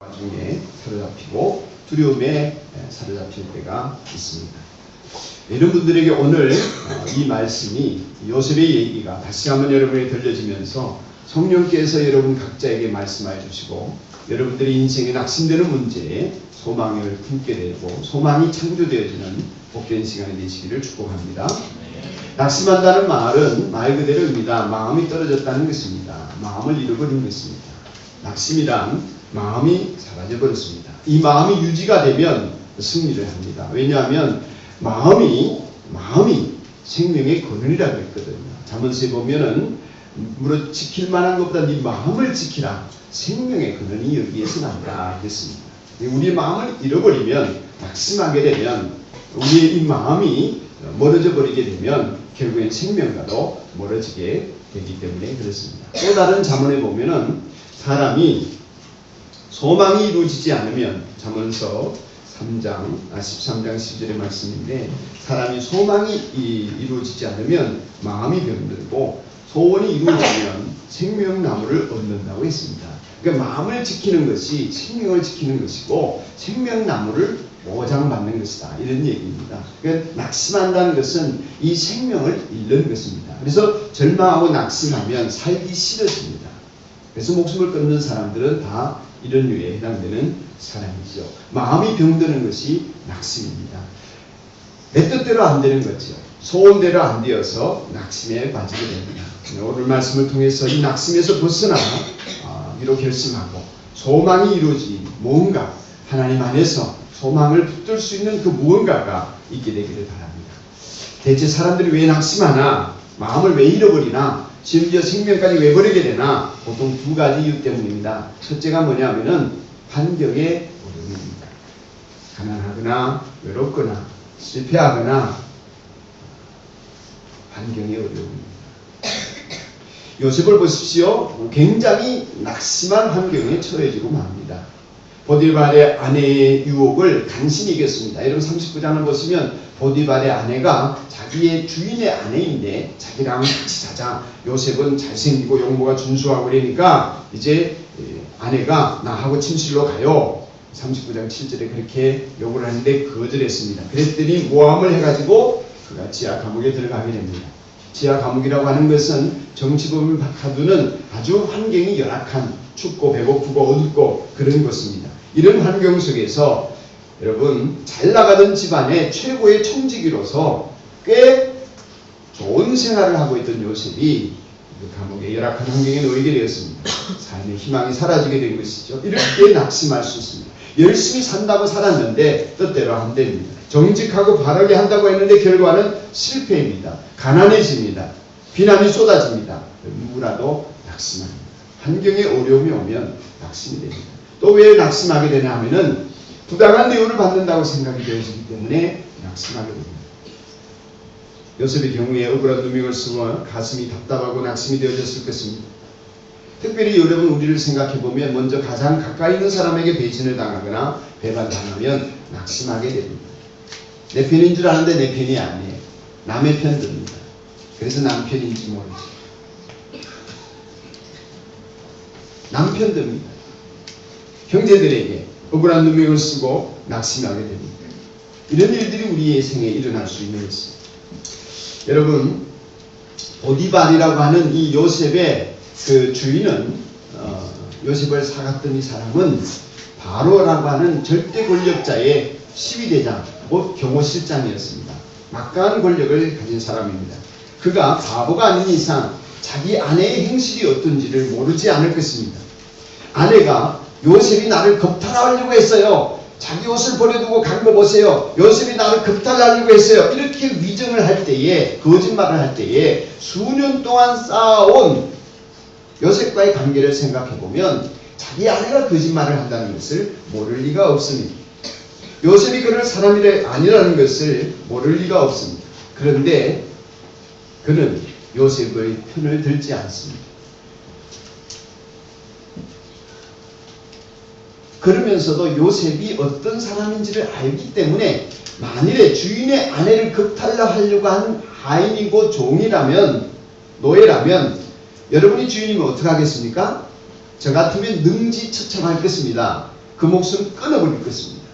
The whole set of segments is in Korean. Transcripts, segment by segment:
나중에 사로잡히고 두려움에 사로잡힐 때가 있습니다. 이런 분들에게 오늘 이 말씀이 요셉의 얘기가 다시 한번 여러분에게 들려지면서 성령께서 여러분 각자에게 말씀해 주시고 여러분들의 인생에 낙심되는 문제에 소망을 품게 되고 소망이 창조되어지는 복된 시간이 되시기를 축복합니다. 낙심한다는 말은 말 그대로입니다. 마음이 떨어졌다는 것입니다. 마음을 잃어버린 것입니다. 낙심이란 마음이 사라져버렸습니다. 이 마음이 유지가 되면 승리를 합니다. 왜냐하면 마음이 생명의 근원이라고 했거든요. 잠언서에 보면은 무릇 지킬 만한 것보다 네 마음을 지키라. 생명의 근원이 여기에서 난다 했습니다. 우리 마음을 잃어버리면 낙심하게 되면 우리의 이 마음이 멀어져 버리게 되면 결국엔 생명과도 멀어지게 되기 때문에 그렇습니다. 또 다른 잠언에 보면은 사람이 소망이 이루어지지 않으면 잠언서 13장 10절의 말씀인데 사람이 소망이 이루어지지 않으면 마음이 병들고 소원이 이루어지면 생명나무를 얻는다고 했습니다. 그러니까 마음을 지키는 것이 생명을 지키는 것이고 생명나무를 보장받는 것이다. 이런 얘기입니다. 그러니까 낙심한다는 것은 이 생명을 잃는 것입니다. 그래서 절망하고 낙심하면 살기 싫어집니다. 그래서 목숨을 끊는 사람들은 다 이런 류에 해당되는 사람이죠. 마음이 병드는 것이 낙심입니다. 내 뜻대로 안 되는 거죠. 소원대로 안 되어서 낙심에 빠지게 됩니다. 오늘 말씀을 통해서 이 낙심에서 벗어나 위로 결심하고 소망이 이루어진 무언가 하나님 안에서 소망을 붙들 수 있는 그 무언가가 있게 되기를 바랍니다. 대체 사람들이 왜 낙심하나? 마음을 왜 잃어버리나? 심지어 생명까지 왜 버리게 되나? 보통 두 가지 이유 때문입니다. 첫째가 뭐냐면은 환경의 어려움입니다. 가난하거나 외롭거나 실패하거나 환경의 어려움입니다. 요셉을 보십시오. 굉장히 낙심한 환경에 처해지고 맙니다. 보디발의 아내의 유혹을 간신히 이겼습니다. 여러분 39장을 보시면 보디발의 아내가 자기의 주인의 아내인데 자기랑 같이 자자. 요셉은 잘생기고 용모가 준수하고 그러니까 이제 아내가 나하고 침실로 가요. 39장 7절에 그렇게 요구를 하는데 거절했습니다. 그랬더니 모함을 해가지고 그가 지하 감옥에 들어가게 됩니다. 지하 감옥이라고 하는 것은 정치범을 가두는 아주 환경이 열악한 춥고 배고프고 어둡고 그런 곳입니다. 이런 환경 속에서 여러분 잘 나가던 집안의 최고의 청지기로서 꽤 좋은 생활을 하고 있던 요셉이 그 감옥의 열악한 환경에 놓이게 되었습니다. 삶의 희망이 사라지게 된 것이죠. 이럴 때 낙심할 수 있습니다. 열심히 산다고 살았는데 뜻대로 안 됩니다. 정직하고 바르게 한다고 했는데 결과는 실패입니다. 가난해집니다. 비난이 쏟아집니다. 누구라도 낙심합니다. 환경에 어려움이 오면 낙심이 됩니다. 또 왜 낙심하게 되냐 하면은 부당한 대우를 받는다고 생각이 되어지기 때문에 낙심하게 됩니다. 요셉의 경우에 억울한 누명을 쓰고 가슴이 답답하고 낙심이 되어졌을 것입니다. 특별히 여러분 우리를 생각해 보면 먼저 가장 가까이 있는 사람에게 배신을 당하거나 배반당하면 낙심하게 됩니다. 내 편인 줄 아는데 내 편이 아니에요. 남의 편 듭니다. 그래서 남편인지 모르죠. 남편 듭니다. 형제들에게 억울한 누명을 쓰고 낙심하게 됩니다. 이런 일들이 우리의 생에 일어날 수 있는 것입니다. 여러분 보디발이라고 하는 이 요셉의 그 주인은 요셉을 사갔던 이 사람은 바로라고 하는 절대 권력자의 시위대장 곧 경호실장이었습니다. 막강한 권력을 가진 사람입니다. 그가 바보가 아닌 이상 자기 아내의 행실이 어떤지를 모르지 않을 것입니다. 아내가 요셉이 나를 겁탈하려고 했어요. 자기 옷을 버려두고 간 거 보세요. 요셉이 나를 겁탈하려고 했어요. 이렇게 위정을 할 때에 거짓말을 할 때에 수년 동안 쌓아온 요셉과의 관계를 생각해보면 자기 아내가 거짓말을 한다는 것을 모를 리가 없습니다. 요셉이 그럴 사람이 아니라는 것을 모를 리가 없습니다. 그런데 그는 요셉의 편을 들지 않습니다. 그러면서도 요셉이 어떤 사람인지를 알기 때문에 만일에 주인의 아내를 겁탈하려고 하는 하인이고 종이라면 노예라면 여러분이 주인이면 어떻게 하겠습니까? 저 같으면 능지처참할 것입니다. 그 목숨을 끊어버릴 것입니다.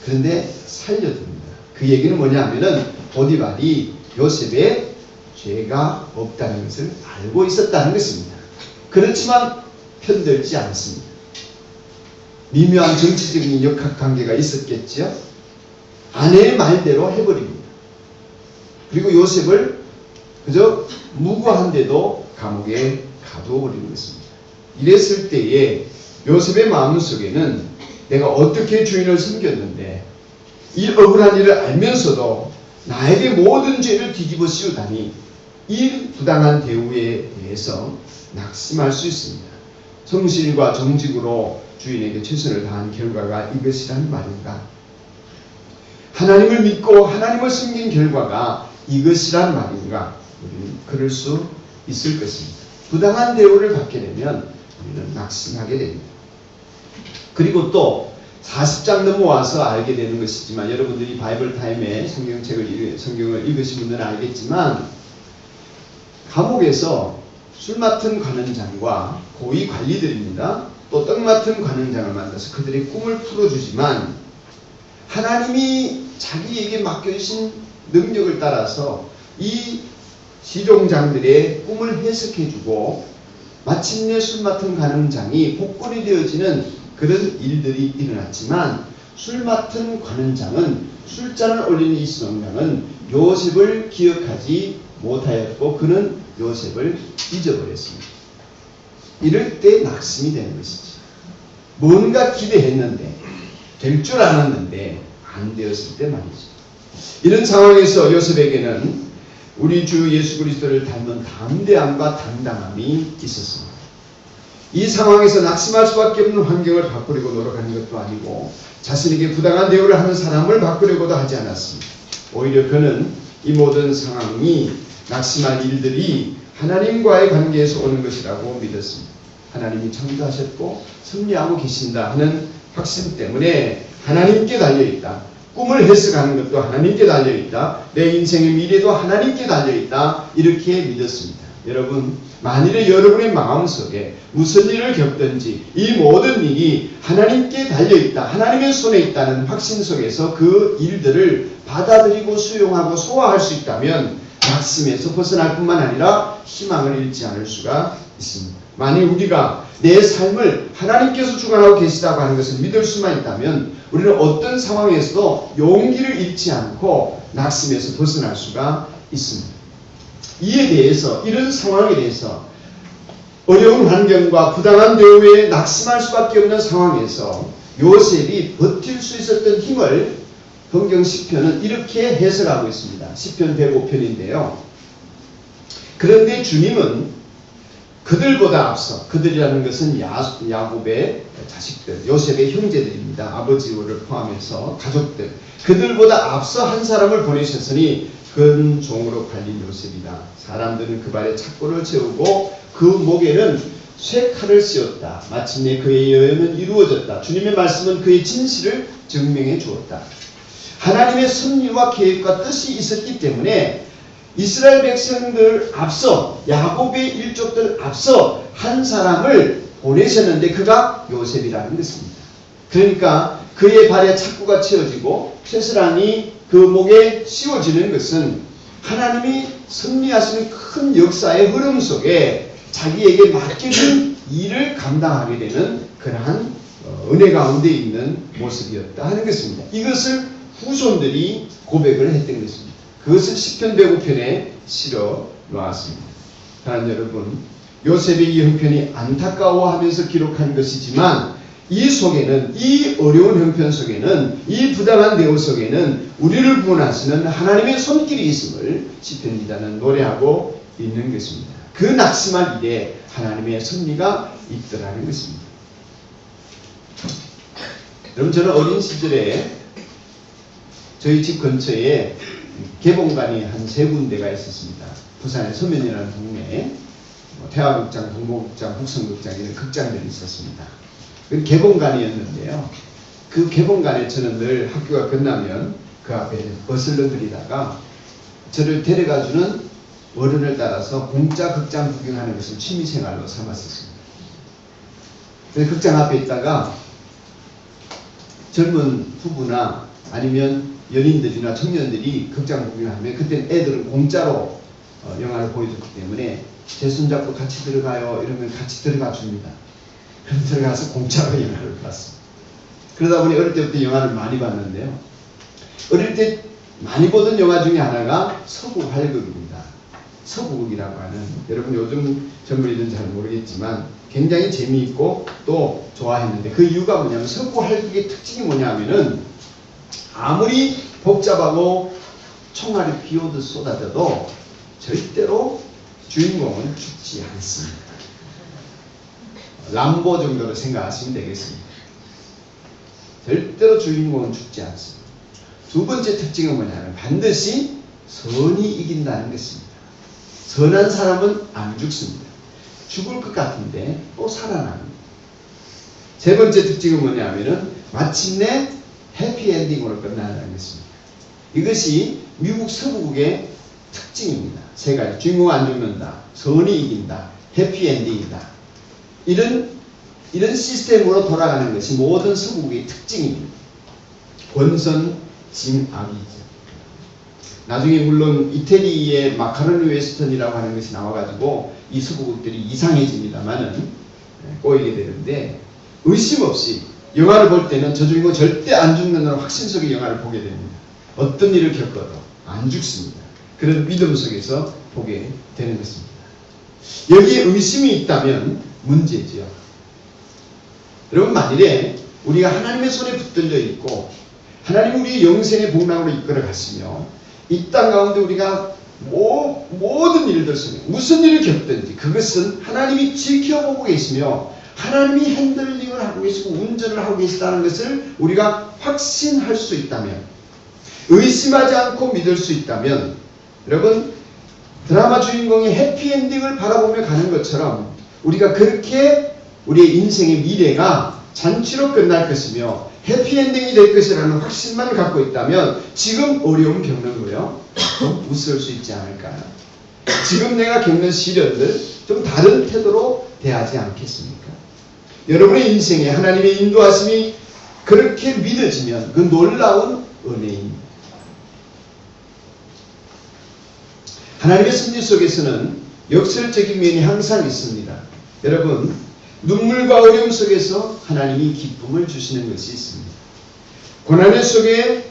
그런데 살려줍니다. 그 얘기는 뭐냐면은 보디발이 요셉의 죄가 없다는 것을 알고 있었다는 것입니다. 그렇지만 편들지 않습니다. 미묘한 정치적인 역학관계가 있었겠죠. 아내의 말대로 해버립니다. 그리고 요셉을 그저 무고한데도 감옥에 가두어버리는 것입니다. 이랬을 때에 요셉의 마음속에는 내가 어떻게 주인을 섬겼는데 이 억울한 일을 알면서도 나에게 모든 죄를 뒤집어 씌우다니 이 부당한 대우에 대해서 낙심할 수 있습니다. 성실과 정직으로 주인에게 최선을 다한 결과가 이것이란 말인가? 하나님을 믿고 하나님을 섬긴 결과가 이것이란 말인가? 우리는 그럴 수 있을 것입니다. 부당한 대우를 받게 되면 우리는 낙심하게 됩니다. 그리고 또 40장 넘어와서 알게 되는 것이지만 여러분들이 바이블 타임에 성경을 읽으신 분들은 알겠지만 감옥에서 술 맡은 관원장과 고위 관리들입니다. 또 떡 맡은 관원장을 만나서 그들의 꿈을 풀어주지만 하나님이 자기에게 맡겨주신 능력을 따라서 이 시종장들의 꿈을 해석해주고 마침내 술 맡은 관원장이 복권이 되어지는 그런 일들이 일어났지만 술 맡은 관원장은 술잔을 올리는 이 시종장은 요셉을 기억하지 못하였고 그는 요셉을 잊어버렸습니다. 이럴 때 낙심이 되는 것이지. 뭔가 기대했는데 될 줄 알았는데 안 되었을 때 말이죠. 이런 상황에서 요셉에게는 우리 주 예수 그리스도를 닮은 담대함과 당당함이 있었습니다. 이 상황에서 낙심할 수밖에 없는 환경을 바꾸려고 노력하는 것도 아니고 자신에게 부당한 대우를 하는 사람을 바꾸려고도 하지 않았습니다. 오히려 그는 이 모든 상황이 낙심할 일들이 하나님과의 관계에서 오는 것이라고 믿었습니다. 하나님이 창조하셨고 승리하고 계신다 하는 확신 때문에 하나님께 달려있다. 꿈을 해석하는 것도 하나님께 달려있다. 내 인생의 미래도 하나님께 달려있다. 이렇게 믿었습니다. 여러분, 만일에 여러분의 마음속에 무슨 일을 겪든지 이 모든 일이 하나님께 달려있다. 하나님의 손에 있다는 확신 속에서 그 일들을 받아들이고 수용하고 소화할 수 있다면 낙심에서 벗어날 뿐만 아니라 희망을 잃지 않을 수가 있습니다. 만일 우리가 내 삶을 하나님께서 주관하고 계시다고 하는 것을 믿을 수만 있다면 우리는 어떤 상황에서도 용기를 잃지 않고 낙심에서 벗어날 수가 있습니다. 이에 대해서 이런 상황에 대해서 어려운 환경과 부당한 대우에 낙심할 수밖에 없는 상황에서 요셉이 버틸 수 있었던 힘을 성경 시편은 이렇게 해석하고 있습니다. 시편 105편인데요. 그런데 주님은 그들보다 앞서, 그들이라는 것은 야곱의 자식들, 요셉의 형제들입니다. 아버지를 포함해서 가족들. 그들보다 앞서 한 사람을 보내셨으니 큰 종으로 팔린 요셉이다. 사람들은 그 발에 착고를 채우고 그 목에는 쇠칼을 씌웠다. 마침내 그의 여행은 이루어졌다. 주님의 말씀은 그의 진실을 증명해 주었다. 하나님의 섭리와 계획과 뜻이 있었기 때문에 이스라엘 백성들 앞서 야곱의 일족들 앞서 한 사람을 보내셨는데 그가 요셉이라는 것입니다. 그러니까 그의 발에 착고가 채워지고 쇠사랑이 그 목에 씌워지는 것은 하나님이 섭리하시는 큰 역사의 흐름 속에 자기에게 맡겨진 일을 감당하게 되는 그러한 은혜 가운데 있는 모습이었다 하는 것입니다. 이것을 후손들이 고백을 했던 것입니다. 그것을 시편 105편에 실어 놓았습니다. 사랑하는 여러분, 요셉의 이 형편이 안타까워하면서 기록한 것이지만 이 속에는, 이 어려운 형편 속에는, 이 부당한 대우 속에는 우리를 구원하시는 하나님의 손길이 있음을 시편 기자는 노래하고 있는 것입니다. 그 낙심할 일에 하나님의 섭리가 있더라는 것입니다. 여러분, 저는 어린 시절에 저희 집 근처에 개봉관이 한 3군데가 있었습니다. 부산의 서면이라는 동네에 태화극장, 동보극장, 북성극장 이런 극장들이 있었습니다. 그 개봉관이었는데요. 그 개봉관에 저는 늘 학교가 끝나면 그 앞에 버슬러 들이다가 저를 데려가주는 어른을 따라서 공짜 극장 구경하는 것을 취미생활로 삼았었습니다. 그래서 극장 앞에 있다가 젊은 부부나 아니면 연인들이나 청년들이 극장 구경을 하면 그때는 애들은 공짜로 영화를 보여줬기 때문에 제 손잡고 같이 들어가요 이러면 같이 들어가 줍니다. 그럼 들어가서 공짜로 영화를 봤습니다. 그러다 보니 어릴 때부터 영화를 많이 봤는데요. 어릴 때 많이 보던 영화 중에 하나가 서부 활극입니다. 서부극이라고 하는, 여러분 요즘 젊은이들은 잘 모르겠지만 굉장히 재미있고 또 좋아했는데, 그 이유가 뭐냐면 서부 활극의 특징이 뭐냐면은 아무리 복잡하고 총알이 비오듯 쏟아져도 절대로 주인공은 죽지 않습니다. 람보 정도로 생각하시면 되겠습니다. 절대로 주인공은 죽지 않습니다. 두 번째 특징은 뭐냐면 반드시 선이 이긴다는 것입니다. 선한 사람은 안 죽습니다. 죽을 것 같은데 또 살아납니다. 세 번째 특징은 뭐냐면은 마침내 해피엔딩으로 끝난다는 것입니다. 이것이 미국 서부국의 특징입니다. 세 가지. 주인공 안 죽는다, 선이 이긴다, 해피엔딩이다. 이런 시스템으로 돌아가는 것이 모든 서부국의 특징입니다. 권선징악이죠. 나중에 물론 이태리의 마카로니 웨스턴이라고 하는 것이 나와가지고 이 서부국들이 이상해집니다만은 꼬이게 되는데, 의심 없이 영화를 볼 때는 저 주인공 절대 안 죽는다는 확신 속에 영화를 보게 됩니다. 어떤 일을 겪어도 안 죽습니다. 그런 믿음 속에서 보게 되는 것입니다. 여기에 의심이 있다면 문제지요. 여러분, 만일에 우리가 하나님의 손에 붙들려 있고 하나님 우리의 영생의 복락으로 이끌어 가시며 이 땅 가운데 우리가 모든 일들 속에 무슨 일을 겪든지 그것은 하나님이 지켜보고 계시며 하나님이 핸들링을 하고 계시고 운전을 하고 계시다는 것을 우리가 확신할 수 있다면, 의심하지 않고 믿을 수 있다면, 여러분, 드라마 주인공이 해피엔딩을 바라보며 가는 것처럼 우리가 그렇게 우리의 인생의 미래가 잔치로 끝날 것이며 해피엔딩이 될 것이라는 확신만 갖고 있다면 지금 어려움 겪는 거요 좀 웃을 수 있지 않을까요? 지금 내가 겪는 시련들 좀 다른 태도로 대하지 않겠습니까? 여러분의 인생에 하나님의 인도하심이 그렇게 믿어지면 그 놀라운 은혜입니다. 하나님의 섭리 속에서는 역설적인 면이 항상 있습니다. 여러분, 눈물과 어려움 속에서 하나님이 기쁨을 주시는 것이 있습니다. 고난 속에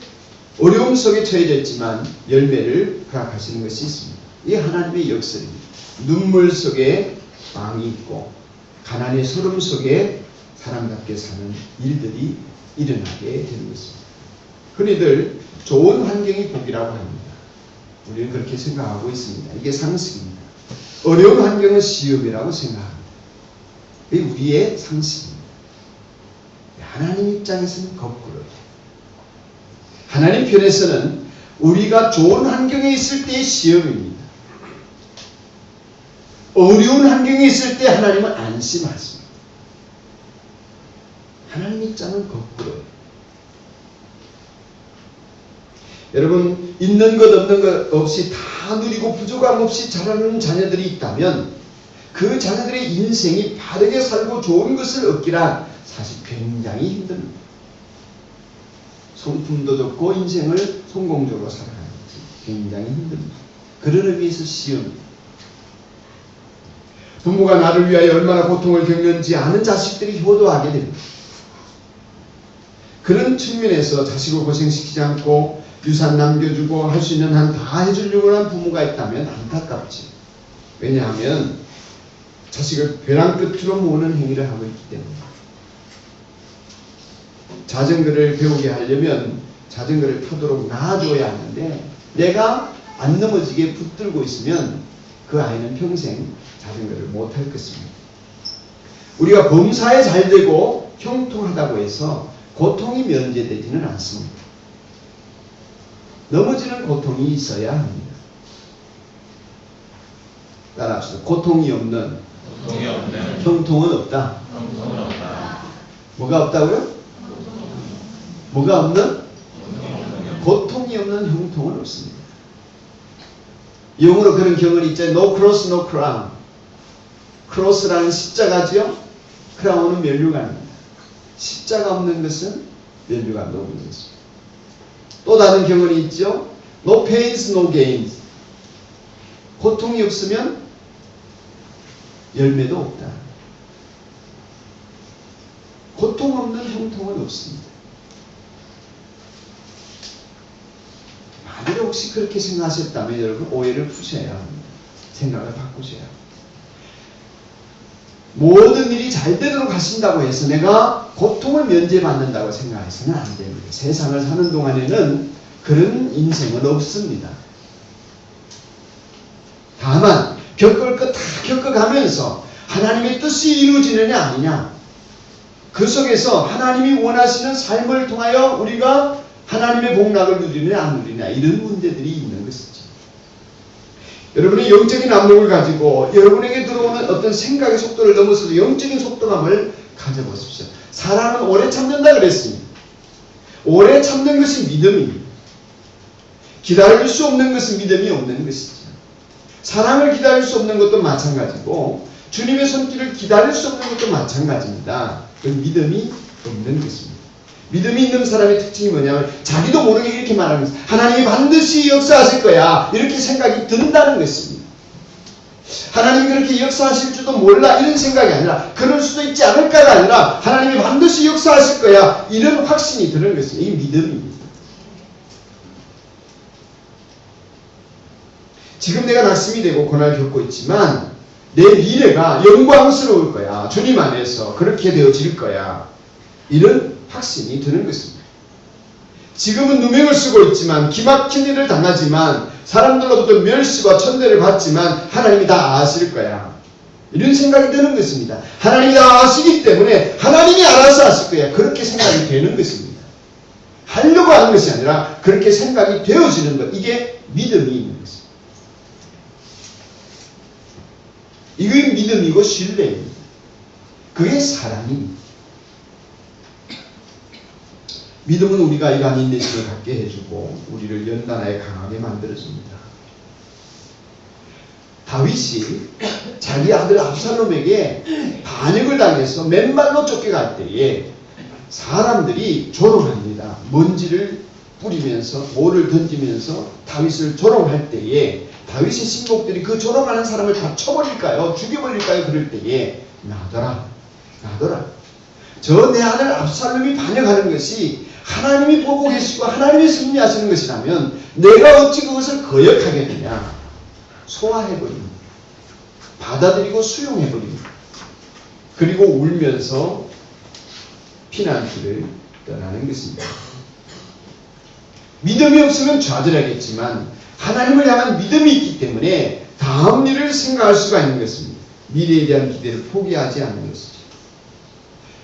어려움 속에 처해져 있지만 열매를 허락하시는 것이 있습니다. 이게 하나님의 역설입니다. 눈물 속에 빵이 있고 가난의 소름 속에 사람답게 사는 일들이 일어나게 되는 것입니다. 흔히들 좋은 환경이 복이라고 합니다. 우리는 그렇게 생각하고 있습니다. 이게 상식입니다. 어려운 환경은 시험이라고 생각합니다. 이게 우리의 상식입니다. 하나님 입장에서는 거꾸로요. 하나님 편에서는 우리가 좋은 환경에 있을 때의 시험입니다. 어려운 환경에 있을 때 하나님은 안심하십니다. 하나님 입장은 거꾸로요. 여러분, 있는 것 없는 것 없이 다 누리고 부족함 없이 자라는 자녀들이 있다면 그 자녀들의 인생이 바르게 살고 좋은 것을 얻기란 사실 굉장히 힘듭니다. 성품도 좋고 인생을 성공적으로 살아가는 것이 굉장히 힘듭니다. 그런 의미에서 시험입니다. 부모가 나를 위하여 얼마나 고통을 겪는지 아는 자식들이 효도하게 됩니다. 그런 측면에서 자식을 고생시키지 않고 유산 남겨주고 할 수 있는 한 다 해주려고 하는 부모가 있다면 안타깝지. 왜냐하면 자식을 벼랑 끝으로 모으는 행위를 하고 있기 때문에. 자전거를 배우게 하려면 자전거를 타도록 놔줘야 하는데 내가 안 넘어지게 붙들고 있으면 그 아이는 평생 자전거를 못 할 것입니다. 우리가 범사에 잘 되고 형통하다고 해서 고통이 면제되지는 않습니다. 넘어지는 고통이 있어야 합니다. 따라합시다. 고통이 없는 형통은 없다. 뭐가 없다고요? 뭐가 없는? 고통이 없는 형통은 없습니다. 영어로 그런 경언이 있잖아요. No cross, no crown. 크로스라는 십자가지요. 크라운은 면류관입니다. 십자가 없는 것은 면류 감독은 있습니다. 또 다른 경험이 있죠. No pains, no gains. 고통이 없으면 열매도 없다. 고통 없는 형통은 없습니다. 만일 혹시 그렇게 생각하셨다면 여러분 오해를 푸셔야 합니다. 생각을 바꾸셔야 합니다. 모든 일이 잘 되도록 하신다고 해서 내가 고통을 면제받는다고 생각해서는 안 됩니다. 세상을 사는 동안에는 그런 인생은 없습니다. 다만 겪을 것 다 겪어가면서 하나님의 뜻이 이루어지느냐 아니냐, 그 속에서 하나님이 원하시는 삶을 통하여 우리가 하나님의 복락을 누리느냐 안 누리느냐, 이런 문제들이 있는 것이죠. 여러분의 영적인 압력을 가지고 여러분에게 들어오는 어떤 생각의 속도를 넘어서서 영적인 속도감을 가져보십시오. 사랑은 오래 참는다 그랬습니다. 오래 참는 것이 믿음입니다. 기다릴 수 없는 것은 믿음이 없는 것이죠. 사랑을 기다릴 수 없는 것도 마찬가지고 주님의 손길을 기다릴 수 없는 것도 마찬가지입니다. 그 믿음이 없는 것입니다. 믿음이 있는 사람의 특징이 뭐냐면 자기도 모르게 이렇게 말하는 것입니다. 하나님이 반드시 역사하실 거야, 이렇게 생각이 든다는 것입니다. 하나님이 그렇게 역사하실 줄도 몰라, 이런 생각이 아니라 그럴 수도 있지 않을까가 아니라 하나님이 반드시 역사하실 거야, 이런 확신이 드는 것입니다. 이게 믿음입니다. 지금 내가 낙심이 되고 고난을 겪고 있지만 내 미래가 영광스러울 거야, 주님 안에서 그렇게 되어질 거야, 이런 확신이 드는 것입니다. 지금은 누명을 쓰고 있지만 기막힌 일을 당하지만 사람들로부터 멸시와 천대를 받지만 하나님이 다 아실 거야, 이런 생각이 드는 것입니다. 하나님이 다 아시기 때문에 하나님이 알아서 하실 거야, 그렇게 생각이 되는 것입니다. 하려고 하는 것이 아니라 그렇게 생각이 되어지는 것, 이게 믿음이 있는 것입니다. 이게 믿음이고 신뢰입니다. 그게 사랑입니다. 믿음은 우리가 이러한 인내심을 갖게 해주고 우리를 연단하여 강하게 만들어줍니다. 다윗이 자기 아들 압살롬에게 반역을 당해서 맨발로 쫓겨갈 때에 사람들이 조롱합니다. 먼지를 뿌리면서 돌을 던지면서 다윗을 조롱할 때에 다윗의 신복들이 그 조롱하는 사람을 다 쳐버릴까요? 죽여버릴까요? 그럴 때에 놔둬라, 놔둬라. 저 내 아들 압살롬이 반역하는 것이 하나님이 보고 계시고 하나님이 승리하시는 것이라면 내가 어찌 그것을 거역하겠느냐. 소화해버립니다. 받아들이고 수용해버립니다. 그리고 울면서 피난길을 떠나는 것입니다. 믿음이 없으면 좌절하겠지만 하나님을 향한 믿음이 있기 때문에 다음 일을 생각할 수가 있는 것입니다. 미래에 대한 기대를 포기하지 않는 것이죠.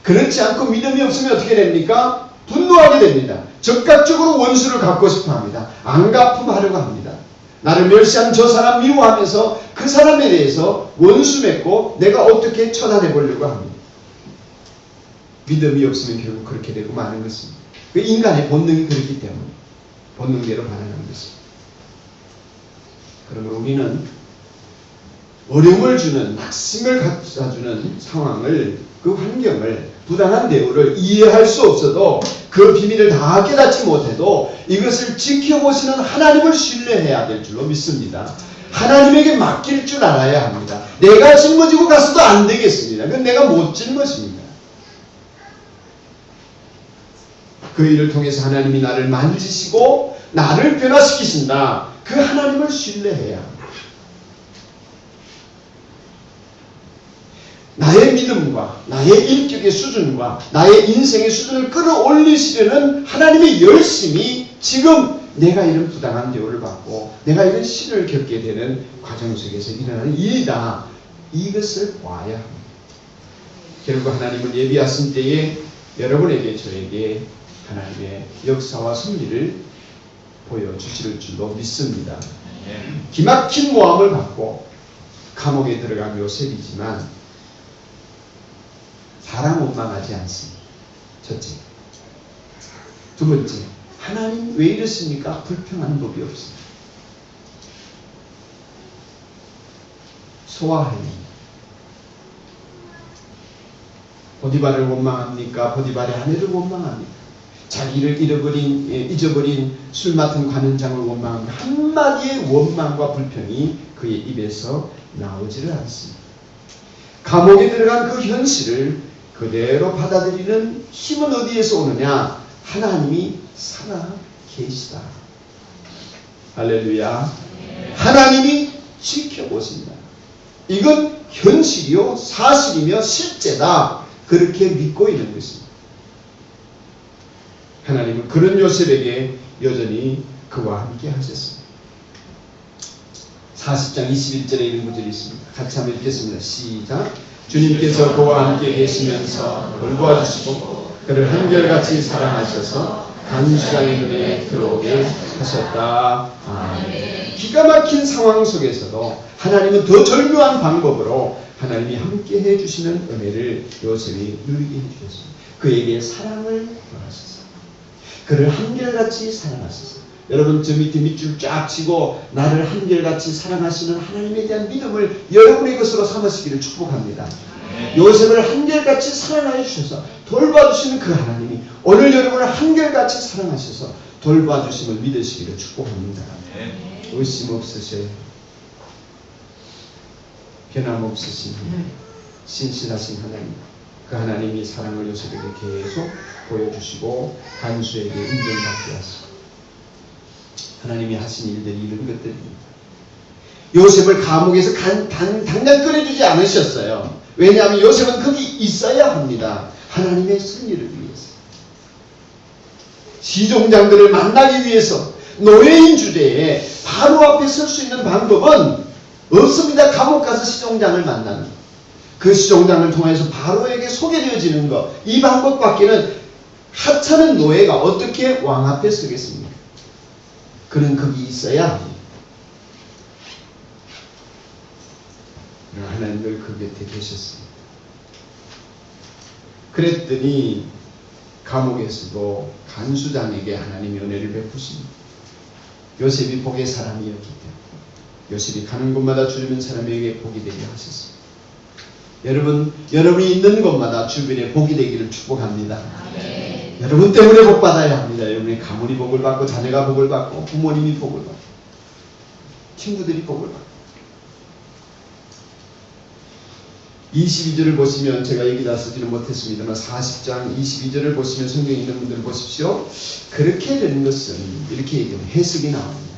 그렇지 않고 믿음이 없으면 어떻게 됩니까? 분노하게 됩니다. 적극적으로 원수를 갚고 싶어 합니다. 안갚음하려고 합니다. 나를 멸시한 저 사람 미워하면서 그 사람에 대해서 원수 맺고 내가 어떻게 처단해보려고 합니다. 믿음이 없으면 결국 그렇게 되고 마는 것입니다. 그 인간의 본능이 그렇기 때문에 본능대로 반응하는 것입니다. 그러므로 우리는 어려움을 주는, 낙심을 갖다주는 상황을, 그 환경을, 부당한 대우를 이해할 수 없어도 그 비밀을 다 깨닫지 못해도 이것을 지켜보시는 하나님을 신뢰해야 될 줄로 믿습니다. 하나님에게 맡길 줄 알아야 합니다. 내가 짊어지고 가서도 안 되겠습니다. 그건 내가 못 짊어집니다. 그 일을 통해서 하나님이 나를 만지시고 나를 변화시키신다. 그 하나님을 신뢰해야 합니다. 나의 믿음과 나의 인격의 수준과 나의 인생의 수준을 끌어올리시려는 하나님의 열심이 지금 내가 이런 부당한 대우를 받고 내가 이런 시련을 겪게 되는 과정 속에서 일어나는 일이다. 이것을 봐야 합니다. 결국 하나님은 예비하신 때에 여러분에게 저에게 하나님의 역사와 섭리를 보여주실 줄로 믿습니다. 기막힌 모함을 받고 감옥에 들어간 요셉이지만 사람 원망하지 않습니다. 첫째. 두 번째, 하나님 왜 이러십니까? 불평하는 법이 없습니다. 소화합니다. 보디발을 원망합니까? 보디발의 아내를 원망합니까? 자기를 잊어버린 술 맡은 관원장을 원망한 한마디의 원망과 불평이 그의 입에서 나오지를 않습니다. 감옥에 들어간 그 현실을 그대로 받아들이는 힘은 어디에서 오느냐? 하나님이 살아 계시다. 할렐루야. 하나님이 지켜보신다. 이건 현실이요 사실이며 실제다. 그렇게 믿고 있는 것입니다. 하나님은 그런 요셉에게 여전히 그와 함께 하셨습니다. 40장 21절에 이런 구절이 있습니다. 같이 한번 읽겠습니다. 시작. 주님께서 그와 함께 계시면서 돌보아주시고 그를 한결같이 사랑하셔서 간수장의 눈에 들어오게 하셨다. 아멘. 기가 막힌 상황 속에서도 하나님은 더 절묘한 방법으로 하나님이 함께 해주시는 은혜를 요셉이 누리게 해주셨습니다. 그에게 사랑을 더하셨습니다. 그를 한결같이 사랑하소서. 여러분 저 밑에 밑줄 쫙 치고 나를 한결같이 사랑하시는 하나님에 대한 믿음을 여러분의 것으로 삼으시기를 축복합니다. 요셉을 한결같이 사랑하여 주셔서 돌봐주시는 그 하나님이 오늘 여러분을 한결같이 사랑하셔서 돌봐주심을 믿으시기를 축복합니다. 의심 없으셔요. 변함없으신 하나님, 신실하신 하나님, 그 하나님이 사랑을 요셉에게 계속 보여주시고 간수에게 인정받게 하시고 하나님이 하신 일들이 이런 것들입니다. 요셉을 감옥에서 당장 꺼내주지 않으셨어요. 왜냐하면 요셉은 거기 있어야 합니다. 하나님의 승리를 위해서. 시종장들을 만나기 위해서 노예인 주제에 바로 앞에 설 수 있는 방법은 없습니다. 감옥 가서 시종장을 만나는 그 시종장을 통해서 바로에게 소개되어지는 것, 이 방법밖에는 하찮은 노예가 어떻게 왕 앞에 서겠습니까? 그는 거기 있어야 합니다. 하나님 늘 그 곁에 계셨습니다. 그랬더니 감옥에서도 간수장에게 하나님이 은혜를 베푸십니다. 요셉이 복의 사람이었기 때문에 요셉이 가는 곳마다 주변 사람에게 복이 되게 하셨습니다. 여러분이 있는 곳마다 주변에 복이 되기를 축복합니다. 네. 여러분 때문에 복 받아야 합니다. 여러분의 가문이 복을 받고 자녀가 복을 받고 부모님이 복을 받고 친구들이 복을 받고 22절을 보시면 제가 여기 다 쓰지는 못했습니다만 40장 22절을 보시면 성경에 있는 분들 보십시오. 그렇게 된 것은 이렇게 얘기하면 해석이 나옵니다.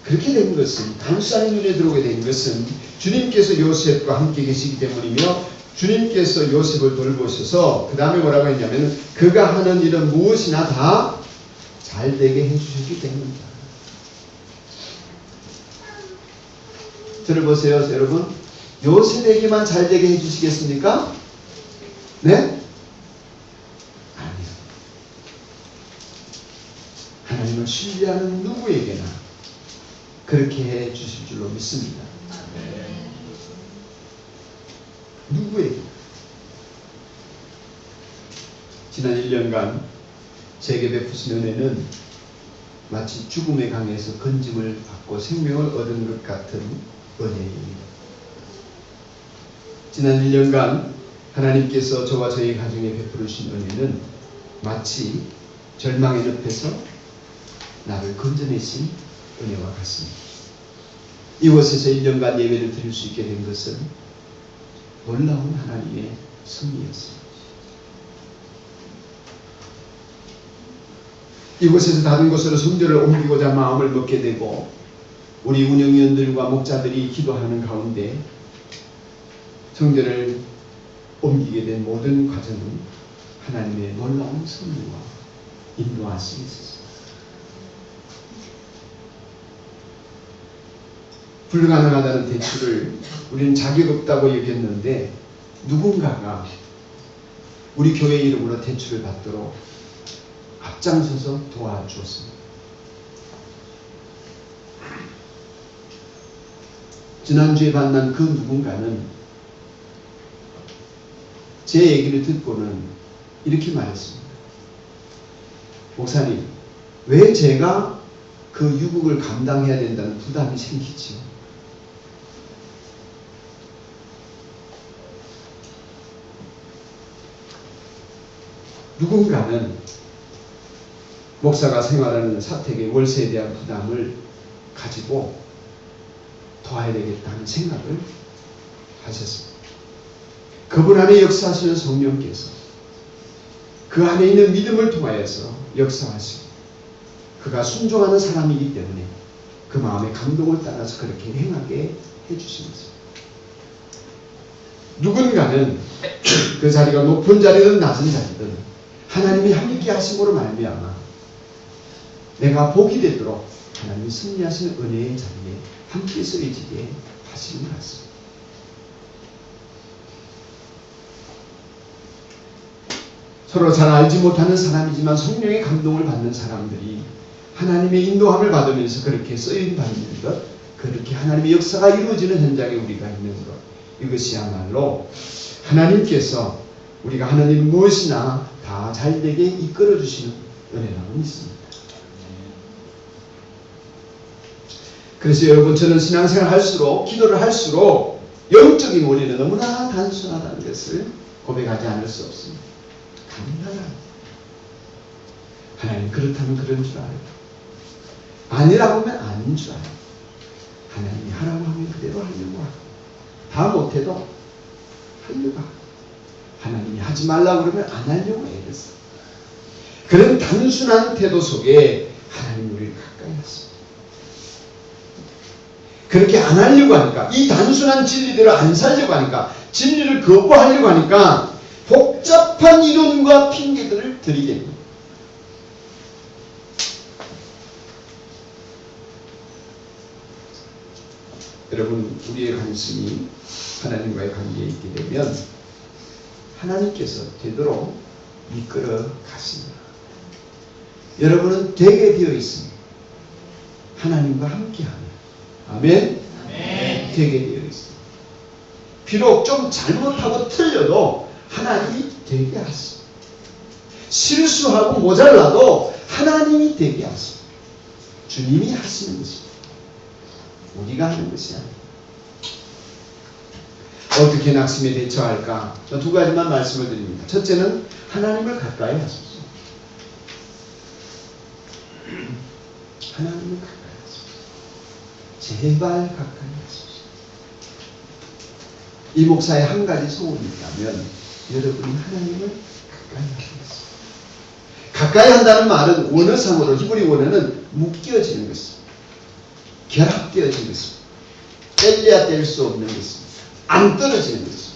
그렇게 된 것은 간수장의 눈에 들어오게 된 것은 주님께서 요셉과 함께 계시기 때문이며 주님께서 요셉을 돌보셔서 그 다음에 뭐라고 했냐면 그가 하는 일은 무엇이나 다 잘되게 해주셨기 때문입니다. 들어보세요 여러분. 요셉에게만 잘되게 해주시겠습니까? 네? 아니요. 하나님을 신뢰하는 누구에게나 그렇게 해 주실 줄로 믿습니다. 누구에게? 지난 1년간 제게 베푸신 은혜는 마치 죽음의 강에서 건짐을 받고 생명을 얻은 것 같은 은혜입니다. 지난 1년간 하나님께서 저와 저희 가정에 베풀으신 은혜는 마치 절망의 늪에서 나를 건져내신 은혜와 같습니다. 이곳에서 1년간 예배를 드릴 수 있게 된 것은 놀라운 하나님의 섭리였습니다. 이곳에서 다른 곳으로 성전을 옮기고자 마음을 먹게 되고 우리 운영위원들과 목자들이 기도하는 가운데 성전을 옮기게 된 모든 과정은 하나님의 놀라운 섭리와 인도하심이 있었습니다. 불가능하다는 대출을 우리는 자격 없다고 여겼는데 누군가가 우리 교회 이름으로 대출을 받도록 앞장서서 도와주었습니다. 지난주에 만난 그 누군가는 제 얘기를 듣고는 이렇게 말했습니다. 목사님, 왜 제가 그 유국을 감당해야 된다는 부담이 생기지요? 누군가는 목사가 생활하는 사택의 월세에 대한 부담을 가지고 도와야 되겠다는 생각을 하셨습니다. 그분 안에 역사하시는 성령께서 그 안에 있는 믿음을 통하여서 역사하시고 그가 순종하는 사람이기 때문에 그 마음의 감동을 따라서 그렇게 행하게 해주신 것입니다. 누군가는 그 자리가 높은 자리든 낮은 자리든 하나님이 함께 하심으로 말미암아 내가 복이 되도록 하나님이 승리하시는 은혜의 자리에 함께 쓰여지게 하시는 것 같습니다. 서로 잘 알지 못하는 사람이지만 성령의 감동을 받는 사람들이 하나님의 인도함을 받으면서 그렇게 쓰임 받는 것, 그렇게 하나님의 역사가 이루어지는 현장에 우리가 있는 것, 이것이야말로 하나님께서 우리가 하는 일 무엇이나 다 잘되게 이끌어 주시는 은혜라고 믿습니다. 그래서 여러분, 저는 신앙생활 할수록, 기도를 할수록 영적인 원리는 너무나 단순하다는 것을 고백하지 않을 수 없습니다. 간단한. 하나님 그렇다면 그런 줄 알아요. 아니라고 하면 아닌 줄 알아요. 하나님이 하라고 하면 그대로 하려고 하고, 다 못해도 하려고 하고, 하나님이 하지 말라고 그러면 안 하려고 애렸어. 그런 단순한 태도 속에 하나님 우리를 가까이 하십니다. 그렇게 안 하려고 하니까, 이 단순한 진리대로 안 살려고 하니까, 진리를 거부하려고 하니까 복잡한 이론과 핑계들을 들이게 됩니다. 여러분, 우리의 관심이 하나님과의 관계에 있게 되면 하나님께서 되도록 이끌어 가십니다. 여러분은 되게 되어 있습니다. 하나님과 함께하며. 아멘? 아멘. 되게 되어 있습니다. 비록 좀 잘못하고 틀려도 하나님이 되게 하십니다. 실수하고 모자라도 하나님이 되게 하십니다. 주님이 하시는 것입니다. 우리가 하는 것이 아닙니다. 어떻게 낙심에 대처할까? 두 가지만 말씀을 드립니다. 첫째는 하나님을 가까이 하십시오. 하나님을 가까이 하십시오. 제발 가까이 하십시오. 이 목사의 한 가지 소원이 있다면 여러분이 하나님을 가까이 하는 것입니다. 가까이 한다는 말은 원어상으로 히브리 원어는 묶여지는 것입니다. 결합되어진 것입니다. 뗄래야 뗄 수 없는 것입니다. 안 떨어지는 것입니다.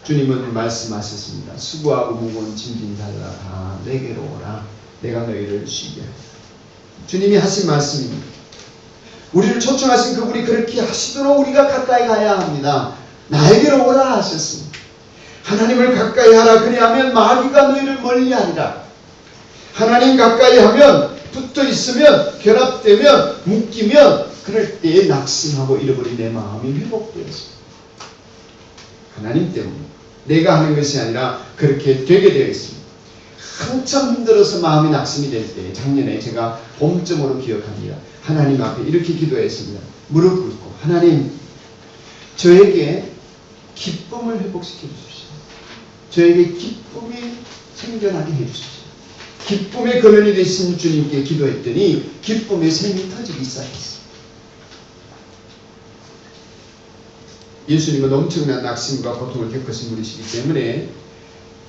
주님은 말씀하셨습니다. 수고하고 무거운 짐진 자들아 다 내게로 오라. 내가 너희를 쉬게 하리라. 주님이 하신 말씀입니다. 우리를 초청하신 그분이 그렇게 하시도록 우리가 가까이 가야 합니다. 나에게로 오라 하셨습니다. 하나님을 가까이 하라. 그리하면 마귀가 너희를 멀리하리라. 하나님 가까이 하면 붙어 있으면 결합되면 묶이면 그럴 때에 낙심하고 잃어버린 내 마음이 회복되었습니다. 하나님 때문에 내가 하는 것이 아니라 그렇게 되게 되어 있습니다. 한참 힘들어서 마음이 낙심이 될 때 작년에 제가 봄쯤으로 기억합니다. 하나님 앞에 이렇게 기도했습니다. 무릎 꿇고 하나님 저에게 기쁨을 회복시켜 주십시오. 저에게 기쁨이 생겨나게 해주십시오. 기쁨의 근원이 되신 주님께 기도했더니 기쁨의 샘이 터지기 시작했습니다. 예수님은 엄청난 낙심과 고통을 겪으신 분이시기 때문에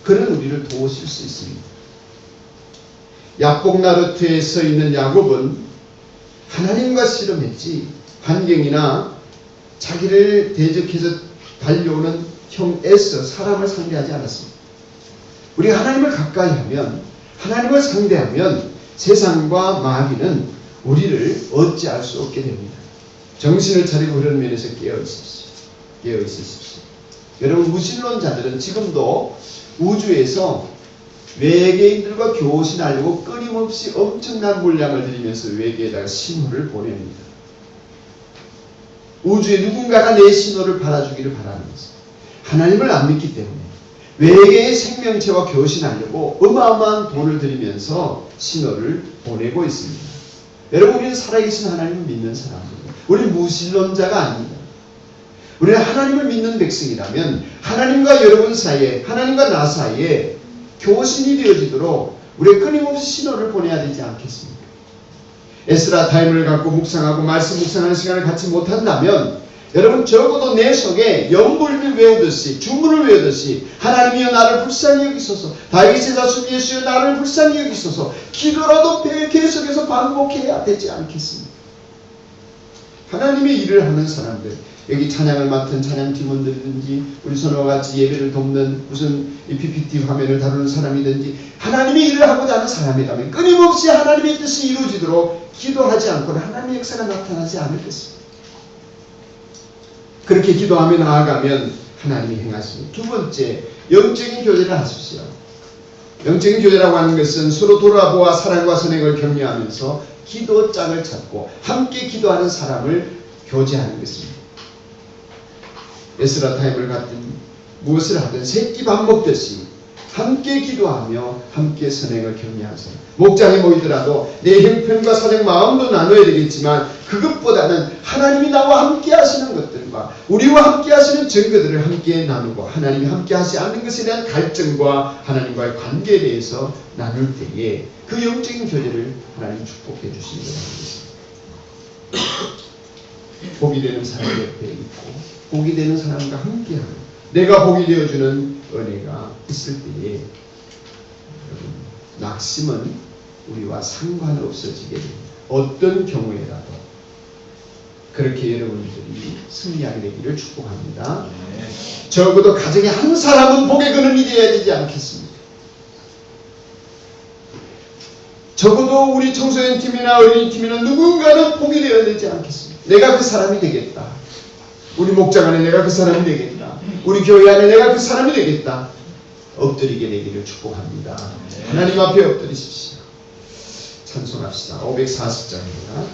그런 우리를 도우실 수 있습니다. 야복 나루트에 서 있는 야곱은 하나님과 씨름했지 환경이나 자기를 대적해서 달려오는 형 에서 사람을 상대하지 않았습니다. 우리가 하나님을 가까이 하면 하나님을 상대하면 세상과 마귀는 우리를 어찌할 수 없게 됩니다. 정신을 차리고 그런 면에서 깨어 있으십시오. 여러분, 무신론자들은 지금도 우주에서 외계인들과 교신하려고 끊임없이 엄청난 물량을 들이면서 외계에다가 신호를 보냅니다. 우주에 누군가가 내 신호를 받아주기를 바라는 것입니다. 하나님을 안 믿기 때문에 외계의 생명체와 교신하려고 어마어마한 돈을 들이면서 신호를 보내고 있습니다. 여러분, 우리는 살아계신 하나님을 믿는 사람입니다. 우리는 무신론자가 아닙니다. 우리는 하나님을 믿는 백성이라면 하나님과 여러분 사이에, 하나님과 나 사이에 교신이 되어지도록 우리가 끊임없이 신호를 보내야 되지 않겠습니까? 에스라 타임을 갖고 묵상하고 말씀 묵상하는 시간을 갖지 못한다면 여러분 적어도 내 속에 연불을 외우듯이 주문을 외우듯이 하나님이여 나를 불쌍히 여기소서, 다윗의 자손 예수여 나를 불쌍히 여기소서 기도라도 계속해서 반복해야 되지 않겠습니까? 하나님의 일을 하는 사람들, 여기 찬양을 맡은 찬양 팀원들이든지 우리 선호와 같이 예배를 돕는 무슨 PPT 화면을 다루는 사람이든지 하나님의 일을 하고자 하는 사람이라면 끊임없이 하나님의 뜻이 이루어지도록 기도하지 않고는 하나님의 역사가 나타나지 않을 것입니다. 그렇게 기도하며 나아가면 하나님이 행하십니다. 두 번째, 영적인 교제를 하십시오. 영적인 교제라고 하는 것은 서로 돌아보아 사랑과 선행을 격려하면서 기도 짝을 찾고 함께 기도하는 사람을 교제하는 것입니다. 에스라 타임을 갖든 무엇을 하든 새끼 밥 먹듯이 함께 기도하며 함께 선행을 격려하는 사람. 목장에 모이더라도 내 형편과 사정 마음도 나눠야 되겠지만 그것보다는 하나님이 나와 함께 하시는 것들과 우리와 함께 하시는 증거들을 함께 나누고 하나님이 함께 하지 않는 것에 대한 갈증과 하나님과의 관계에 대해서 나눌 때에 그 영적인 교제를 하나님 축복해 주시는 것입니다. 복이 되는 사람 옆에 있고 복이 되는 사람과 함께하는 내가 복이 되어주는 은혜가 있을 때에 낙심은 우리와 상관없어지게 됩니다. 어떤 경우에라도 그렇게 여러분들이 승리하게 되기를 축복합니다. 적어도 가정에 한 사람은 복의 근원이 되어야 되지 않겠습니까? 적어도 우리 청소년 팀이나 어린이 팀이나 누군가는 복이 되어야 되지 않겠습니까? 내가 그 사람이 되겠다. 우리 목장 안에 내가 그 사람이 되겠다. 우리 교회 안에 내가 그 사람이 되겠다. 엎드리게 되기를 축복합니다. 하나님 앞에 엎드리십시오. 찬송합시다. 540장입니다.